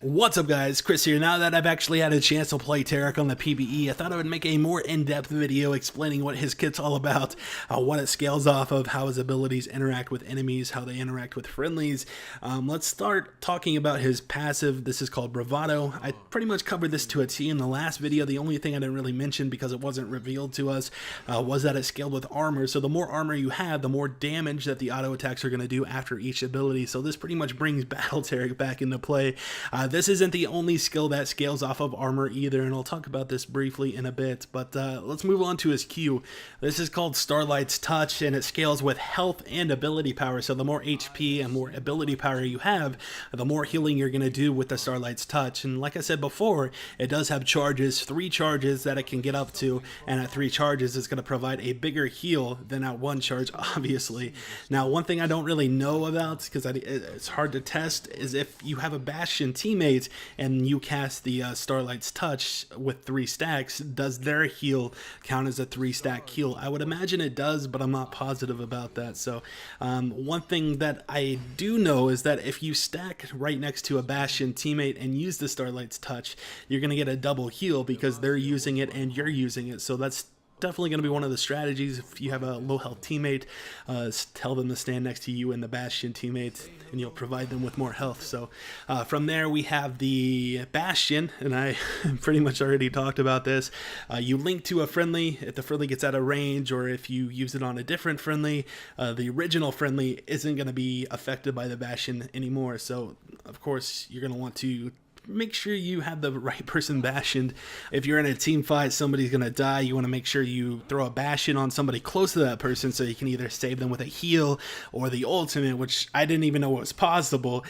What's up guys, Chris here. Now that I've actually had a chance to play Taric on the PvE, I thought I would make a more in-depth video explaining what his kit's all about, what it scales off of, how his abilities interact with enemies, how they interact with friendlies. Let's start talking about his passive. This is called Bravado. I pretty much covered this to a T in the last video. The only thing I didn't really mention because it wasn't revealed to us was that it scaled with armor. So the more armor you have, the more damage that the auto attacks are going to do after each ability. So this pretty much brings Battle Taric back into play. This isn't the only skill that scales off of armor either, and I'll talk about this briefly in a bit, but let's move on to his Q. This is called Starlight's Touch, and it scales with health and ability power, so the more HP and more ability power you have, the more healing you're going to do with the Starlight's Touch. And like I said before, it does have charges, 3 charges that it can get up to, and at 3 charges it's going to provide a bigger heal than at 1 charge, obviously. Now, one thing I don't really know about, because it's hard to test, is if you have a Bastion teammate and you cast the Starlight's Touch with 3 stacks, does their heal count as a 3-stack heal? I would imagine it does, but I'm not positive about that. So one thing that I do know is that if you stack right next to a Bastion teammate and use the Starlight's Touch, you're going to get a double heal because they're using it and you're using it. So that's definitely going to be one of the strategies. If you have a low health teammate, tell them to stand next to you and the Bastion teammate, and you'll provide them with more health. So from there we have the Bastion, and I pretty much already talked about this. You link to a friendly. If the friendly gets out of range, or if you use it on a different friendly, the original friendly isn't going to be affected by the Bastion anymore. So of course you're going to want to make sure you have the right person bastioned. If you're in a team fight, somebody's gonna die, you want to make sure you throw a bastion on somebody close to that person so you can either save them with a heal or the ultimate, which I didn't even know was possible.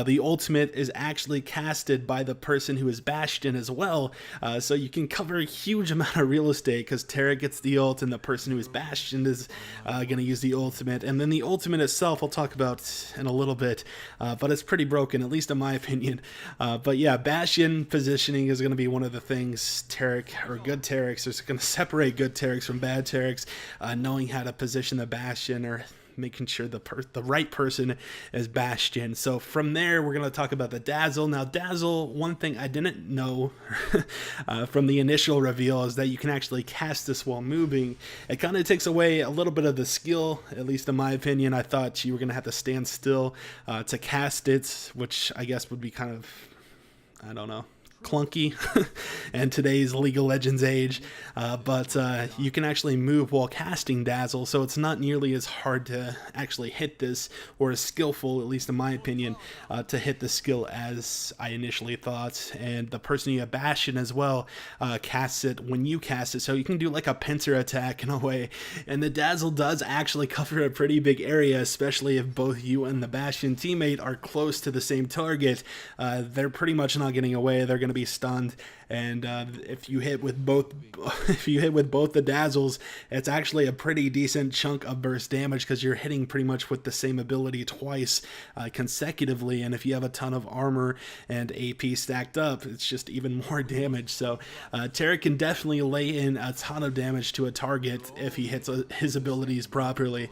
The ultimate is actually casted by the person who is bastioned as well, so you can cover a huge amount of real estate because Taric gets the ult and the person who is bastioned is gonna use the ultimate. And then the ultimate itself I'll talk about in a little bit, but it's pretty broken, at least in my opinion. But yeah, Bastion positioning is going to be one of the things Taric, or good Tarics, is going to separate good Tarics from bad Tarics, knowing how to position the Bastion, or making sure the right person is Bastion. So from there, we're going to talk about the Dazzle. Now, Dazzle, one thing I didn't know from the initial reveal is that you can actually cast this while moving. It kind of takes away a little bit of the skill, at least in my opinion. I thought you were going to have to stand still to cast it, which I guess would be kind of, I don't know, clunky in today's League of Legends age, but you can actually move while casting Dazzle, so it's not nearly as hard to actually hit this, or as skillful, at least in my opinion, to hit the skill as I initially thought. And the person you have Bastion as well casts it when you cast it, so you can do like a pincer attack in a way. And the Dazzle does actually cover a pretty big area, especially if both you and the Bastion teammate are close to the same target. They're pretty much not getting away. They're going to be stunned, and if you hit with both the Dazzles, it's actually a pretty decent chunk of burst damage because you're hitting pretty much with the same ability twice consecutively. And if you have a ton of armor and AP stacked up, it's just even more damage. So Taric can definitely lay in a ton of damage to a target if he hits his abilities properly.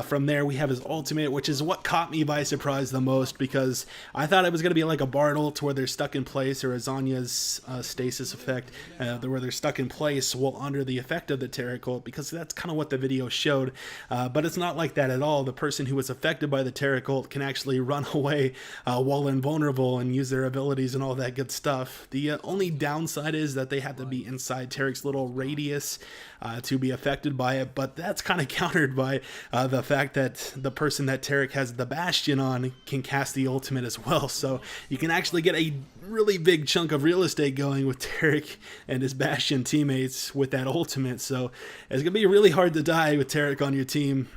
From there we have his ultimate, which is what caught me by surprise the most, because I thought it was going to be like a Bard ult where they're stuck in place, or a Zanya's stasis effect, where they're stuck in place while under the effect of the Taric ult, because that's kind of what the video showed. But it's not like that at all. The person who was affected by the Taric ult can actually run away while invulnerable and use their abilities and all that good stuff. The only downside is that they have to be inside Taric's little radius to be affected by it, but that's kind of countered by the fact that the person that Taric has the Bastion on can cast the ultimate as well, so you can actually get a really big chunk of real estate going with Taric and his Bastion teammates with that ultimate. So it's going to be really hard to die with Taric on your team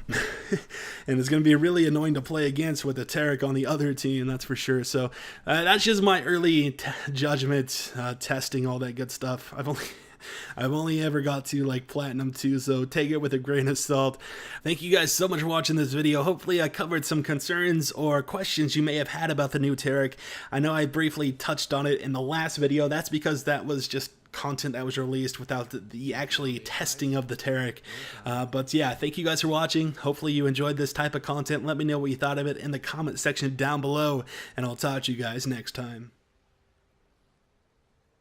and it's going to be really annoying to play against with a Taric on the other team, that's for sure. So that's just my early judgment, testing all that good stuff. I've only ever got to like Platinum 2, so take it with a grain of salt. Thank you guys so much for watching this video. Hopefully I covered some concerns or questions you may have had about the new Taric. I know I briefly touched on it in the last video. That's because that was just content that was released without the actually testing of the Taric. But yeah, thank you guys for watching. Hopefully you enjoyed this type of content. Let me know what you thought of it in the comment section down below, and I'll talk to you guys next time.